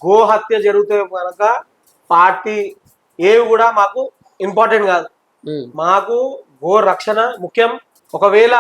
Go హత్య జరిగితే కనుక పార్టీ ఏవి కూడా మాకు ఇంపార్టెంట్ కాదు. మాకు గో రక్షణ ముఖ్యం. ఒకవేళ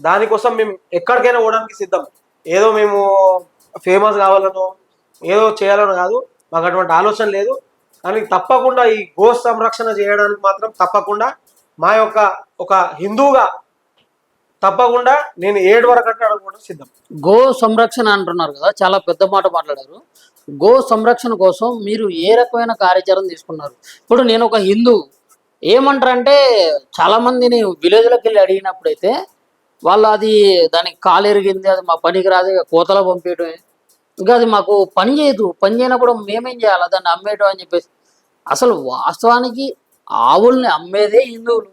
దానికోసం మేము ఎక్కడికైనా పోవడానికి సిద్ధం. ఏదో మేము ఫేమస్ కావాలనో ఏదో చేయాలనో కాదు, మాకు అటువంటి ఆలోచన లేదు. కానీ తప్పకుండా ఈ గో సంరక్షణ చేయడానికి మాత్రం తప్పకుండా మా యొక్క ఒక హిందువుగా తప్పకుండా నేను 7 వరకు అంటే అడగకుండా సిద్ధం. గో సంరక్షణ అంటున్నారు కదా, చాలా పెద్ద మాట మాట్లాడారు. గో సంరక్షణ కోసం మీరు ఏ రకమైన కార్యాచరణ తీసుకున్నారు? ఇప్పుడు నేను ఒక హిందూ ఏమంటారంటే, చాలా మందిని విలేజ్లోకి వెళ్ళి అడిగినప్పుడైతే వాళ్ళు అది దానికి కాలు ఎరిగింది, అది మా పనికి రాదు, ఇక కోతలో పంపేయటమే, ఇంకా అది మాకు పని చేయదు, పని చేయనప్పుడు మేమేం చేయాలి, దాన్ని అమ్మేయటం అని చెప్పేసి. అసలు వాస్తవానికి ఆవుల్ని అమ్మేదే హిందువులు.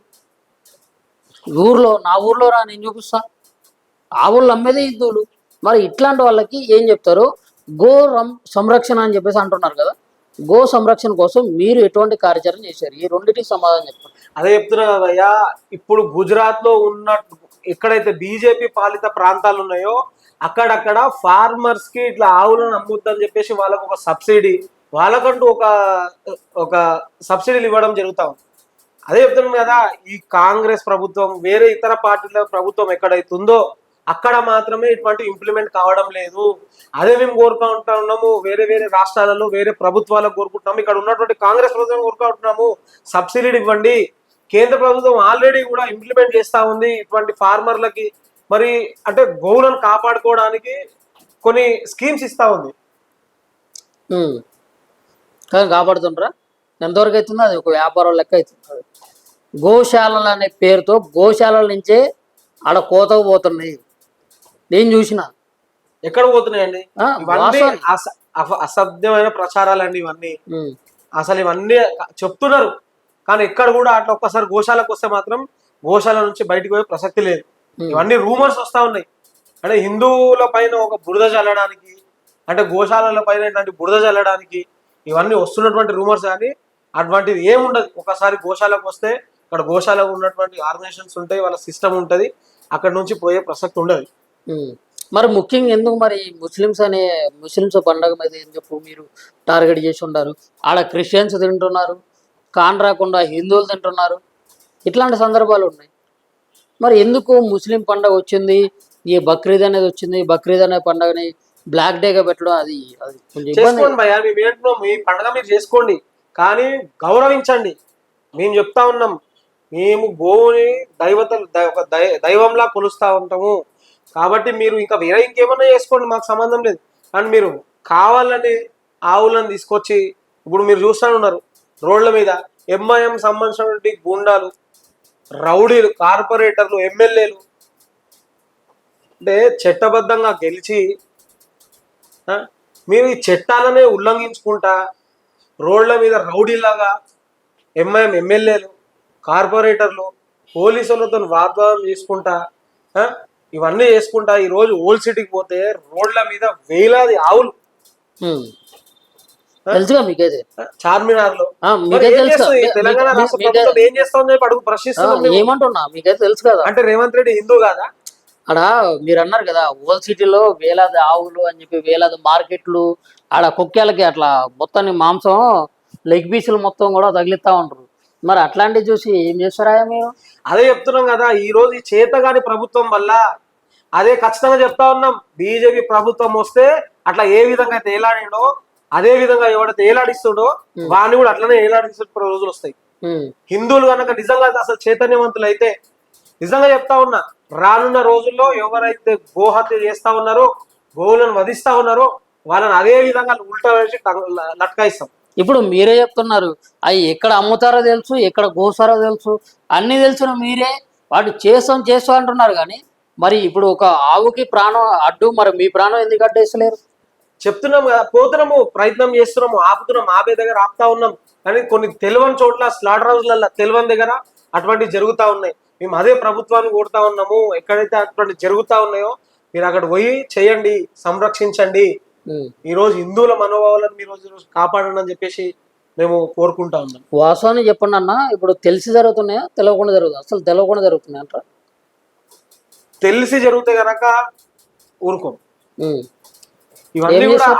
నా ఊర్లో రా, నేను చూపిస్తా, ఆవులు అమ్మేదే హిందువులు. మరి ఇట్లాంటి వాళ్ళకి ఏం చెప్తారు? గో సంరక్షణ అని చెప్పేసి అంటున్నారు కదా, గో సంరక్షణ కోసం మీరు ఎటువంటి కార్యాచరణ చేశారు? ఈ రెండింటికి సమాధానం చెప్తారు. అదే చెప్తున్నా కదయ్యా, ఇప్పుడు గుజరాత్ లో ఉన్న ఎక్కడైతే బీజేపీ పాలిత ప్రాంతాలు ఉన్నాయో అక్కడక్కడ ఫార్మర్స్ కి ఇట్లా ఆవులను అమ్ముద్దని చెప్పేసి వాళ్ళకు ఒక సబ్సిడీ, వాళ్ళకంటూ ఒక సబ్సిడీలు ఇవ్వడం జరుగుతా ఉంది. అదే చెప్తున్నాను కదా, ఈ కాంగ్రెస్ ప్రభుత్వం వేరే ఇతర పార్టీల ప్రభుత్వం ఎక్కడైతుందో అక్కడ మాత్రమే ఇటువంటి ఇంప్లిమెంట్ కావడం లేదు. అదే మేము కోరుకుంటా ఉన్నాము, వేరే వేరే రాష్ట్రాలలో వేరే ప్రభుత్వాలకు కోరుకుంటున్నాము. ఇక్కడ ఉన్నటువంటి కాంగ్రెస్ ప్రభుత్వం కోరుకుంటున్నాము, సబ్సిడీ ఇవ్వండి. కేంద్ర ప్రభుత్వం ఆల్రెడీ కూడా ఇంప్లిమెంట్ చేస్తూ ఉంది ఇటువంటి ఫార్మర్లకి. మరి అంటే గోవులను కాపాడుకోవడానికి కొన్ని స్కీమ్స్ ఇస్తూ ఉంది. కానీ కాపాడుతుంటారా? ఎంతవరకు అవుతుందో అది ఒక వ్యాపారం లెక్క అవుతుంది. గోశాలలు అనే పేరుతో గోశాలల నుంచే ఆడ కోతకు పోతున్నాయి. నేను చూసిన. ఎక్కడ పోతున్నాయండి ఇవన్నీ? అసాధ్యమైన ప్రచారాలండి ఇవన్నీ. అసలు ఇవన్నీ చెప్తున్నారు కానీ ఎక్కడ కూడా అట్లా ఒక్కసారి గోశాలకు వస్తే మాత్రం గోశాల నుంచి బయటకు పోయే ప్రసక్తి లేదు. ఇవన్నీ రూమర్స్ వస్తూ ఉన్నాయి. అంటే హిందువుల పైన ఒక బురద చల్లడానికి, అంటే గోశాలల పైన ఇట్లాంటి బురద చల్లడానికి ఇవన్నీ వస్తున్నటువంటి రూమర్స్. కానీ అటువంటిది ఏముండదు. ఒకసారి గోశాలకు వస్తే అక్కడ గోశాలకు ఉన్నటువంటి ఆర్గనైజేషన్స్ ఉంటాయి, వాళ్ళ సిస్టమ్ ఉంటుంది, అక్కడ నుంచి పోయే ప్రసక్తి ఉండదు. మరి ముఖ్యంగా ఎందుకు మరి ముస్లిమ్స్ పండగ మీద ఎందుకు మీరు టార్గెట్ చేసి ఉన్నారు? ఆడ క్రిస్టియన్స్ తింటున్నారు, కాన్ రాకుండా హిందువులు తింటున్నారు, ఇట్లాంటి సందర్భాలు ఉన్నాయి. మరి ఎందుకు ముస్లిం పండగ వచ్చింది, ఈ బక్రీద్ అనేది వచ్చింది, బక్రీద్ అనే పండుగని బ్లాక్ డేగా పెట్టడం, అది చేసుకోండి భయ్యా, మీ పండుగ మీరు చేసుకోండి, కానీ గౌరవించండి. మేము చెప్తా ఉన్నాం, మేము గోవుని దైవంలా కొలుస్తూ ఉంటాము. కాబట్టి మీరు ఇంకా వేరే ఇంకేమన్నా చేసుకోండి, మాకు సంబంధం లేదు. కానీ మీరు కావాలని ఆవులను తీసుకొచ్చి ఇప్పుడు మీరు చూస్తూ ఉన్నారు రోడ్ల మీద ఎంఐఎం సంబంధించినటువంటి గుండాలు, రౌడీలు, కార్పొరేటర్లు, ఎమ్మెల్యేలు అంటే చట్టబద్ధంగా గెలిచి మీరు ఈ చట్టాలనే ఉల్లంఘించుకుంటా రోడ్ల మీద రౌడీలాగా ఎంఐఎం ఎమ్మెల్యేలు, కార్పొరేటర్లు, పోలీసులతో వాగ్వాదం చేసుకుంటా ఇవన్నీ చేసుకుంటా ఈరోజు ఓల్డ్ సిటీకి పోతే రోడ్ల మీద వేలాది ఆవులు. తెలుసుగా మీకైతే చార్మినార్ లో తెలంగాణ రాష్ట్ర ప్రభుత్వం ఏం చేస్తామని చెప్పి అడుగు ప్రశ్నిస్తున్నాం. ఏమంటున్నా మీకైతే తెలుసు కదా. అంటే రేవంత్ రెడ్డి హిందూ కాదా? ఆడ మీరు అన్నారు కదా ఓల్డ్ సిటీలో వేలాది ఆవులు అని చెప్పి, వేలాది మార్కెట్లు, ఆడ కుక్కలకి అట్లా మొత్తాన్ని మాంసం లెగ్ పీసులు మొత్తం కూడా తగిలిస్తా ఉంటారు. మరి అట్లాంటివి చూసి ఏం చేస్తారా మీరు? అదే చెప్తున్నాం కదా, ఈ రోజు ఈ చేతగాని ప్రభుత్వం వల్ల అదే ఖచ్చితంగా చెప్తా ఉన్నాం. బీజేపీ ప్రభుత్వం వస్తే అట్లా ఏ విధంగా అయితే ఏలాడిండో అదే విధంగా ఎవడైతే ఏలాడిస్తుండో వాడిని కూడా అట్లనే ఏలాడిస్తున్న రోజులు వస్తాయి. హిందువులు కనుక నిజంగా అసలు చైతన్యవంతులు అయితే, నిజంగా చెప్తా ఉన్నా, రానున్న రోజుల్లో ఎవరైతే గోహత్య చేస్తా ఉన్నారో, గోవులను వధిస్తా ఉన్నారో వాళ్ళని అదే విధంగా ఉల్టా వేసి లట్కాయిస్తాం. ఇప్పుడు మీరే చెప్తున్నారు, అవి ఎక్కడ అమ్ముతారో తెలుసు, ఎక్కడ కోస్తారో తెలుసు, అన్ని తెలుసు మీరే, వాటి చేస్తాం అంటున్నారు. కానీ మరి ఇప్పుడు ఒక ఆవుకి ప్రాణం అడ్డు, మరి మీ ప్రాణం ఎందుకు అడ్డేస్తలేరు? చెప్తున్నాం కదా, పోతున్నాము, ప్రయత్నం చేస్తున్నాము, ఆపుతున్నాం, ఆపే దగ్గర ఆపుతా ఉన్నాం. కానీ కొన్ని తెలియని చోట్ల స్లాటర్ హౌస్లలో తెలియని దగ్గర అటువంటివి జరుగుతూ ఉన్నాయి. మేము అదే ప్రభుత్వాన్ని కోరుతా ఉన్నాము, ఎక్కడైతే అటువంటి జరుగుతూ ఉన్నాయో మీరు అక్కడ పోయి చేయండి, సంరక్షించండి. ఈ రోజు హిందువుల మనోభావాలను మీరు కాపాడండి అని చెప్పేసి మేము కోరుకుంటా ఉన్నాం. వాస్తవాన్ని చెప్పండి అన్న, ఇప్పుడు తెలిసి జరుగుతున్నాయా తెలియకుండా జరుగుతుంది? అసలు తెలియకుండా జరుగుతున్నాయి అంటారా? తెలిసి జరిగితే గనక ఊరుకోం, ఇవన్నీ ఏం కూడా చేశారు?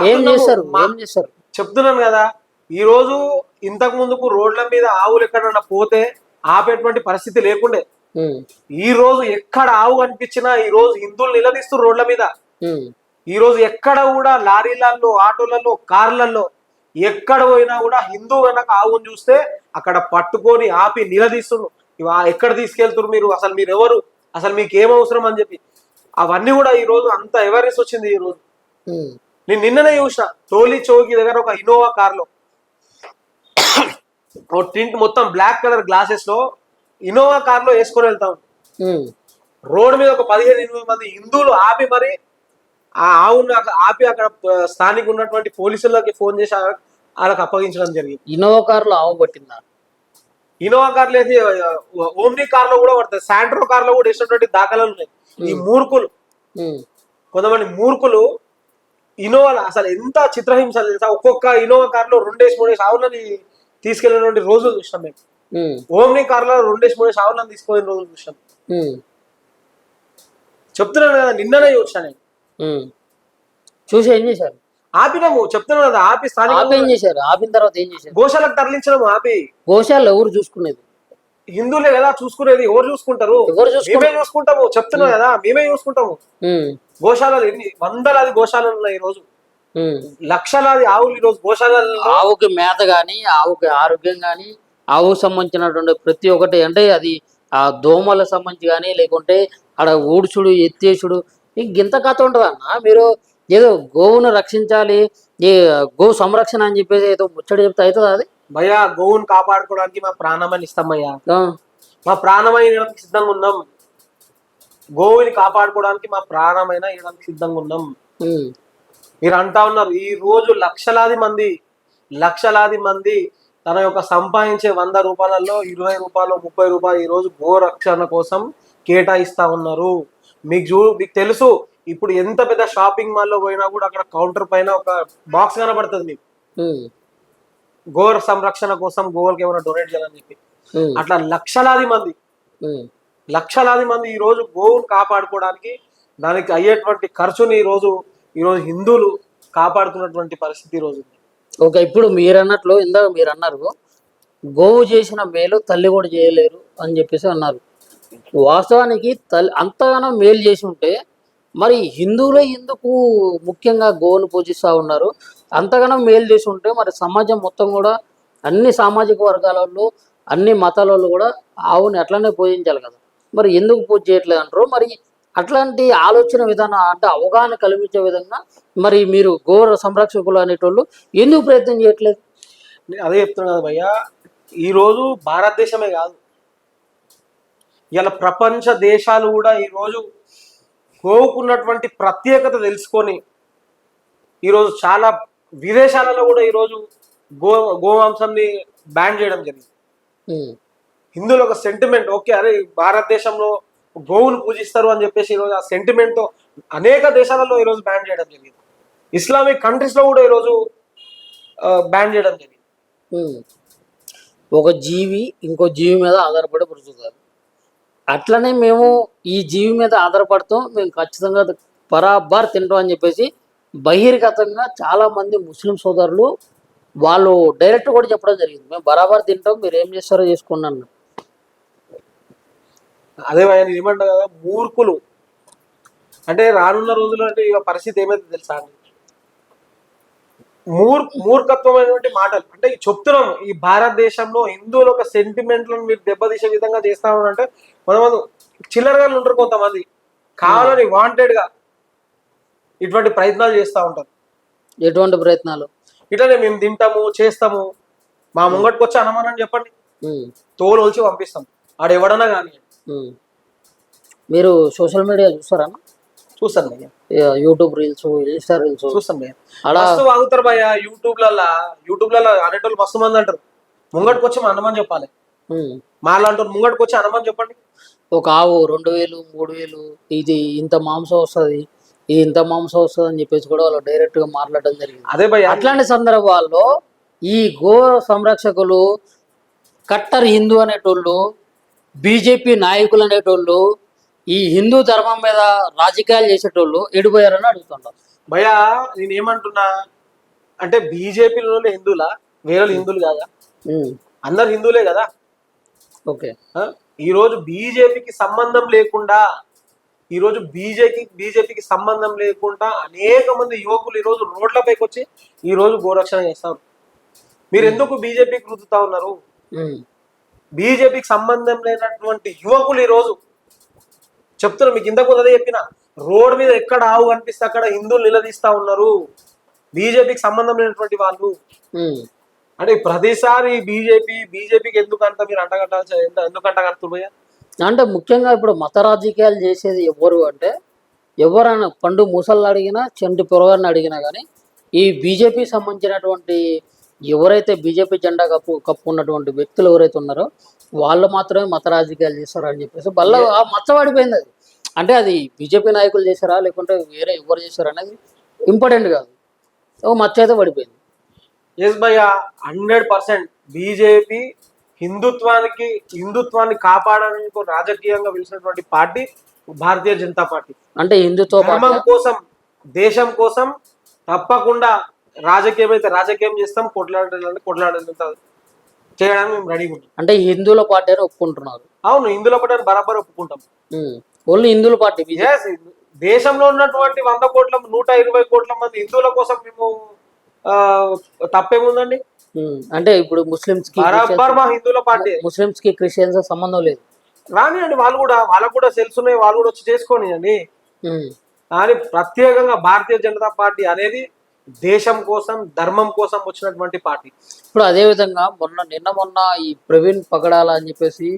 ఏం ఆపుతున్నాము. చేశారు ఏం చేశారు చెప్తున్నాను కదా, ఈ రోజు ఇంతకు ముందుకు రోడ్ల మీద ఆవులు ఎక్కడన్నా పోతే ఆపేటువంటి పరిస్థితి లేకుండే. ఉమ్, ఈ రోజు ఎక్కడ ఆవు కనిపించినా ఈ రోజు హిందువులు నిలదీస్తారు రోడ్ల మీద. ఉమ్, ఈ రోజు ఎక్కడ కూడా లారీలలో, ఆటోలలో, కార్లలో ఎక్కడ పోయినా కూడా హిందూ కనుక ఆవును చూస్తే అక్కడ పట్టుకొని ఆపి నిలదీస్తున్నారు. ఎక్కడ తీసుకెళ్తున్నారు మీరు, అసలు మీరు ఎవరు, అసలు మీకు ఏం అవసరం అని చెప్పి. అవన్నీ కూడా ఈ రోజు అంత అవేర్నెస్ వచ్చింది. ఈ రోజు ఉమ్, నేను నిన్ననే చూసిన టోలీ చౌకి దగ్గర ఒక ఇన్నోవా కార్లో ఓ టింట్ మొత్తం బ్లాక్ కలర్ గ్లాసెస్ లో ఇన్నోవా కార్లో వేసుకొని వెళ్తాం. ఉమ్. రోడ్డు మీద ఒక 15-20 మంది హిందువులు ఆపి మరి ఆ ఆవును ఆపి అక్కడ స్థానిక ఉన్నటువంటి పోలీసులకి ఫోన్ చేసి వాళ్ళకి అప్పగించడం జరిగింది. ఇన్నోవా కారులో ఆవు పట్టిందా? ఇన్నోవా కార్లు అయితే ఓమ్నీ కార్లో కూడా పడతాయి, శాంట్రో కార్లో కూడా వేసినటువంటి దాఖలాలు ఉన్నాయి. ఈ మూర్ఖులు, ఉమ్, కొంతమంది మూర్ఖులు ఇన్నోవా అసలు ఎంత చిత్రహింస తెలుసా. ఒక్కొక్క ఇన్నోవా కార్లో 2-3 ఆవులని తీసుకెళ్ళినటువంటి రోజులు చూసినాం మేము. ఉమ్, ఓమ్నీ కార్లో 2-3 ఆవులను తీసుకుపోయిన రోజులు చూసినాం. ఉమ్, చెప్తున్నాను కదా, నిన్ననే చూసాను నేను. ఉమ్. చూసి ఏం చేశారు? ఆపినాము, చెప్తున్నాను కదా, ఆపి ఆపి స్థానిక ఏం చేశారు? ఆపిన తర్వాత ఏం చేశారు? గోశాలకు తరలించడం. ఆపి గోశాలలో ఎవరు చూసుకునేది? హిందువులే కదా చూసుకునేది, ఎవరు చూసుకుంటారు? ఎవరు చూసుకుంటారు? మేమే చూసుకుంటాము, చెప్తున్నా కదా, మేమే చూసుకుంటాము. ఉమ్, గోశాలలు ఎన్ని వందలాది గోశాలలు ఉన్నాయి ఈ రోజు, ఉమ్. లక్షలాది ఆవులు ఈ రోజు గోశాలలో. ఆవుకి మేత గాని, ఆవుకి ఆరోగ్యం గాని, ఆవుకు సంబంధించినటువంటి ప్రతి ఒక్కటి, అంటే అది ఆ దోమలకు సంబంధించి కానీ, లేకుంటే ఆడ ఊడ్చుడు, ఎత్తేసుడు, ఇంత కథ ఉంటుంది అన్న. మీరు ఏదో గోవును రక్షించాలి, ఈ గో సంరక్షణ అని చెప్పేసి ఏదో ముచ్చడి చెప్తే అవుతుంది అది? భయ్యా, గోవును కాపాడుకోవడానికి మా ప్రాణమని ఇస్తామయ్యా, ఆ, మా ప్రాణమైన సిద్ధంగా ఉన్నాం. గోవుని కాపాడుకోవడానికి మా ప్రాణమైన ఇవ్వడానికి సిద్ధంగా ఉన్నాం. ఉమ్, మీరు అంటా ఉన్నారు ఈ రోజు లక్షలాది మంది తన యొక్క సంపాదించే 100 రూపాయలలో 20 రూపాయలు, 30 రూపాయలు ఈ రోజు గో రక్షణ కోసం కేటాయిస్తా ఉన్నారు. మీకు తెలుసు, ఇప్పుడు ఎంత పెద్ద షాపింగ్ మాల్లో పోయినా కూడా అక్కడ కౌంటర్ పైన ఒక బాక్స్ కనబడుతుంది మీకు, ఉమ్, గో సంరక్షణ కోసం గోవులకి ఏమైనా డొనేట్ చేయాలని చెప్పి. ఉమ్, అట్లా లక్షలాది మంది ఈ రోజు గోవును కాపాడుకోవడానికి దానికి అయ్యేటువంటి ఖర్చుని ఈ రోజు హిందువులు కాపాడుతున్నటువంటి పరిస్థితి ఈ రోజు ఉంది. ఓకే. ఇప్పుడు మీరు అన్నట్లు ఇందాక మీరు అన్నారు, గోవు చేసిన మేలు తల్లి కూడా చేయలేరు అని చెప్పేసి అన్నారు. వాస్తవానికి తల్లి అంతగానో మేలు చేసి ఉంటే మరి హిందువులే ఎందుకు ముఖ్యంగా గోవును పూజిస్తూ ఉన్నారు? అంతగానో మేలు చేసి ఉంటే మరి సమాజం మొత్తం కూడా, అన్ని సామాజిక వర్గాల వాళ్ళు, అన్ని మతాల వాళ్ళు కూడా ఆవుని అట్లనే పూజించాలి కదా. మరి ఎందుకు పూజ చేయట్లేదు అంటారు? మరి అట్లాంటి ఆలోచన విధానం, అంటే అవగాహన కల్పించే విధంగా మరి మీరు గో సంరక్షకులు అనేటోళ్ళు ఎందుకు ప్రయత్నం చేయట్లేదు? అదే చెప్తున్నా కదా భయ్య, ఈరోజు భారతదేశమే కాదు, ఇలా ప్రపంచ దేశాలు కూడా ఈరోజు గోవుకున్నటువంటి ప్రత్యేకత తెలుసుకొని ఈరోజు చాలా విదేశాలలో కూడా ఈరోజు గోమాంసాన్ని బ్యాన్ చేయడం జరిగింది. ఉమ్, హిందువులు ఒక సెంటిమెంట్, ఓకే అరే భారతదేశంలో గోవును పూజిస్తారు అని చెప్పేసి ఈరోజు ఆ సెంటిమెంట్ తో అనేక దేశాలలో ఈరోజు బ్యాన్ చేయడం జరిగింది. ఇస్లామిక్ కంట్రీస్ లో కూడా ఈరోజు బ్యాన్ చేయడం జరిగింది. ఉమ్. ఒక జీవి ఇంకో జీవి మీద ఆధారపడి బ్రతుకుతారు. అట్లనే మేము ఈ జీవి మీద ఆధారపడతాం, మేము ఖచ్చితంగా బరాబర్ తింటాం అని చెప్పేసి బహిర్గతంగా చాలా మంది ముస్లిం సోదరులు వాళ్ళు డైరెక్ట్ కూడా చెప్పడం జరిగింది, మేము బరాబర్ తింటాం, మీరు ఏం చేస్తారో చేసుకోండి అన్న. అదే నేను ఏమంటా కదా, మూర్ఖులు అంటే రానున్న రోజుల్లో అంటే ఇక పరిస్థితి ఏమైతే తెలుసా అండి, మూర్ఖత్వమైనటువంటి మాటలు అంటే చెప్తున్నాం. ఈ భారతదేశంలో హిందువుల ఒక సెంటిమెంట్లను మీరు దెబ్బతీసే విధంగా చేస్తామని అంటే కొంతమంది చిల్లరగాళ్ళు ఉంటారు, కొంతమంది కావాలని వాంటెడ్ గా ఇటువంటి ప్రయత్నాలు చేస్తూ ఉంటారు. ఎటువంటి ప్రయత్నాలు? ఇట్లానే మేము తింటాము చేస్తాము, మా ముంగట్టుకు వచ్చి అనమని చెప్పండి, తోలు వచ్చి పంపిస్తాం, ఆడు ఎవడన్నా కానీ. మీరు సోషల్ మీడియా చూస్తారా? చూస్తాను భయ్య, యూట్యూబ్ రీల్స్, ఇన్స్టా రీల్స్ చూస్తాం భయ్య. మస్తు వాగుతారు భయ్య యూట్యూబ్లలో అనేటోళ్ళు మస్తు మంది అంటారు. ముంగట్టుకు వచ్చి అనమని చెప్పాలి, మా లాంటి ముంగట్టుకు వచ్చి అనమని చెప్పండి. ఒక ఆవు 2000, 3000, ఇది ఇంత మాంసం వస్తుంది, ఇది ఇంత మాంసం వస్తుంది అని చెప్పేసి కూడా వాళ్ళు డైరెక్ట్ గా మాట్లాడడం జరిగింది. అదే భయ్య, అట్లాంటి సందర్భాల్లో ఈ గో సంరక్షకులు, కట్టర్ హిందూ అనేటోళ్ళు, బీజేపీ నాయకులు అనేటోళ్ళు, ఈ హిందూ ధర్మం మీద రాజకీయాలు చేసేటోళ్ళు ఎడిపోయారని అడుగుతున్నారు. భయ్యా నేను ఏమంటున్నా అంటే బీజేపీలో హిందువులా, వేరే హిందువులు కాదా? అందరు హిందువులే కదా. ఓకే. ఆ? ఈరోజు బీజేపీకి సంబంధం లేకుండా, ఈరోజు బీజేపీకి సంబంధం లేకుండా అనేక మంది యువకులు ఈరోజు రోడ్లపైకి వచ్చి ఈరోజు గోరక్షణ చేస్తారు. మీరు ఎందుకు బీజేపీకి రుద్దుతా ఉన్నారు? బీజేపీకి సంబంధం లేనటువంటి యువకులు ఈరోజు చెప్తున్నారు. మీకు ఇంతకు అదే చెప్పిన, రోడ్ మీద ఎక్కడ ఆవు కనిపిస్తే అక్కడ హిందువులు నిలదీస్తా ఉన్నారు బీజేపీకి సంబంధం లేనటువంటి వాళ్ళు. అంటే ప్రతిసారి బీజేపీకి ఎందుకంత మీరు అంటగట్టాల్సి ఎందుకు అంటగడుతున్నారు? అంటే ముఖ్యంగా ఇప్పుడు మత రాజకీయాలు చేసేది ఎవరు అంటే, ఎవరైనా పండు మూసళ్ళు అడిగినా, చెంటి పొరగారిని అడిగినా కానీ ఈ బీజేపీ సంబంధించినటువంటి ఎవరైతే బీజేపీ జెండా కప్పుకున్నటువంటి వ్యక్తులు ఎవరైతే ఉన్నారో వాళ్ళు మాత్రమే మత రాజకీయాలు చేస్తారు అని చెప్పేసి మళ్ళీ ఆ మచ్చ పడిపోయింది. అది అంటే అది బీజేపీ నాయకులు చేశారా లేకుంటే వేరే ఎవరు చేశారా అనేది ఇంపార్టెంట్ కాదు, ఓ మచ్చ అయితే పడిపోయింది. ఎస్ భయ్య, 100% బీజేపీ హిందుత్వాన్ని కాపాడడానికి రాజకీయంగా పిలిచినటువంటి పార్టీ భారతీయ జనతా పార్టీ. అంటే హిందుత్వ ధర్మం కోసం, దేశం కోసం తప్పకుండా రాజకీయం చేస్తాం, కొట్లాడాలంత చేయడానికి మేము రెడీగా ఉంటాం. అంటే హిందువుల పార్టీ అని ఒప్పుకుంటున్నారు. అవును, హిందువుల పార్టీ బరాబర్ ఒప్పుకుంటాం. ఓన్లీ హిందువుల పార్టీ. దేశంలో ఉన్నటువంటి 100 కోట్ల 120 కోట్ల మంది హిందువుల కోసం మేము తప్పేముందండి? అంటే ఇప్పుడు ముస్లిమ్స్ కి బరాబర్ మా హిందువుల పార్టీ. ముస్లిమ్స్ కి క్రిస్టియన్స్ సంబంధం లేదు. రానియండి, వాళ్ళకు కూడా తెలుసున్నాయి, వాళ్ళు కూడా వచ్చి చేసుకోనియండి. కానీ ప్రత్యేకంగా భారతీయ జనతా పార్టీ అనేది దేశం కోసం, ధర్మం కోసం వచ్చినటువంటి పార్టీ. ఇప్పుడు అదే విధంగా నిన్న ఈ ప్రవీణ్ పగడాల అని చెప్పేసి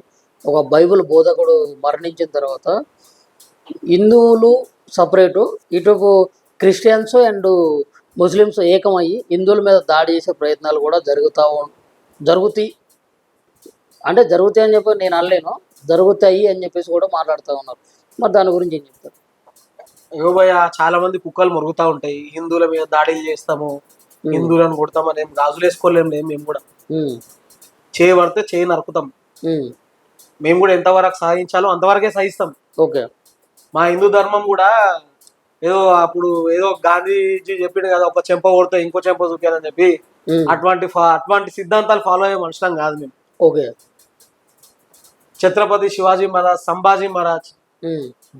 ఒక బైబిల్ బోధకుడు మరణించిన తర్వాత హిందువులు సపరేటు, ఇటు క్రిస్టియన్స్ అండ్ ముస్లిమ్స్ ఏకమయ్యి హిందువుల మీద దాడి చేసే ప్రయత్నాలు కూడా జరుగుతాయి అని చెప్పి నేను అనలేను, జరుగుతాయి అని చెప్పేసి కూడా మాట్లాడుతూ ఉన్నారు. మరి దాని గురించి ఏం చెప్తారు? భయ్య, చాలా మంది కుక్కలు మురుగుతూ ఉంటాయి, హిందువుల మీద దాడులు చేస్తాము, హిందువులను కొడతామని ఏం గాజులు వేసుకోలేము. మేము కూడా చేయబడితే చేయి నరుకుతాం. మేము కూడా ఎంతవరకు సాధించాలో అంతవరకే సహిస్తాం. ఓకే. మా హిందూ ధర్మం కూడా ఏదో గాంధీజీ చెప్పిండు కదా, ఒక చెంప కొడితే ఇంకో చెంప చూపాలని చెప్పి, అటువంటి సిద్ధాంతాలు ఫాలో అయ్యే మనుషులం కాదు మేము. ఓకే. ఛత్రపతి శివాజీ మహారాజ్, సంభాజీ మహారాజ్,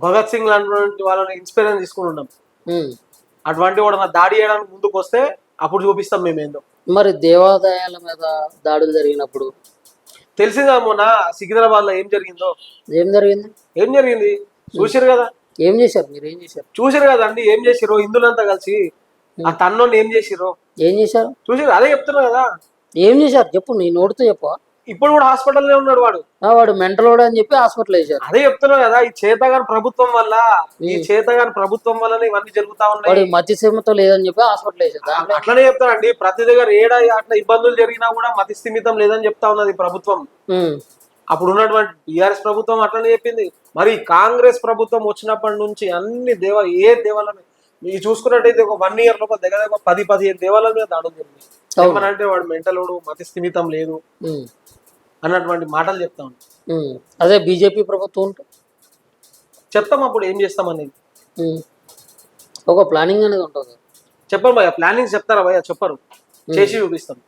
భగత్ సింగ్ లాంటి వాళ్ళని ఇన్స్పిరేషన్ తీసుకుని ఉన్నాం. అటువంటి వాడు దాడి చేయడానికి ముందుకు వస్తే అప్పుడు చూపిస్తాం మేమేందో. మరి దేవాదాయాల మీద దాడులు జరిగినప్పుడు తెలిసిందా మొన్న సికింద్రాబాద్ లో ఏం జరిగింది చూసిరు కదా. ఏం చేశారు మీరు? చూసిరు కదండి, ఏం చేసిరో హిందువులంతా కలిసి ఆ తన్నోని ఏం చేశారు చూసిరు. అదే చెప్తున్నా కదా. ఏం చేశారు చెప్పు, నీ నోటితో చెప్పు. ఇప్పుడు కూడా హాస్పిటల్లో ఉన్నాడు వాడు మెంటల్ అని చెప్పి హాస్పిటల్ వేసారు. అదే చెప్తున్నా కదా, ఈ చేతగాని ప్రభుత్వం వల్ల ఇవన్నీ జరుగుతా ఉన్నాయి. మతి స్థిమితం లేదని చెప్పి హాస్పిటల్ వేసారు. అట్లనే చెప్తారండి, ప్రతి దగ్గర అట్లా ఇబ్బందులు జరిగినా కూడా మతి స్థిమితం లేదని చెప్తా ఉన్నది ప్రభుత్వం. అప్పుడు ఉన్నటువంటి టిఆర్ఎస్ ప్రభుత్వం అట్లనే చెప్పింది. మరి కాంగ్రెస్ ప్రభుత్వం వచ్చినప్పటి నుంచి అన్ని దేవాలయం మీరు చూసుకున్నట్టయితే ఒక 1 year లోపల దగ్గర 10-15 దేవాలయాల మీద దాడులు జరిగింది. ఏమనంటే వాడు మెంటలోడు, మతి స్థిమితం లేదు అన్నటువంటి మాటలు చెప్తా ఉంటాం. అదే బీజేపీ ప్రభుత్వం ఉంటే చెప్తాం, అప్పుడు ఏం చేస్తాం అనేది ఒక ప్లానింగ్ అనేది ఉంటుంది. చెప్పరు భయ్య, ప్లానింగ్ చెప్తారా భయ్య? చెప్పరు, చేసి చూపిస్తాం.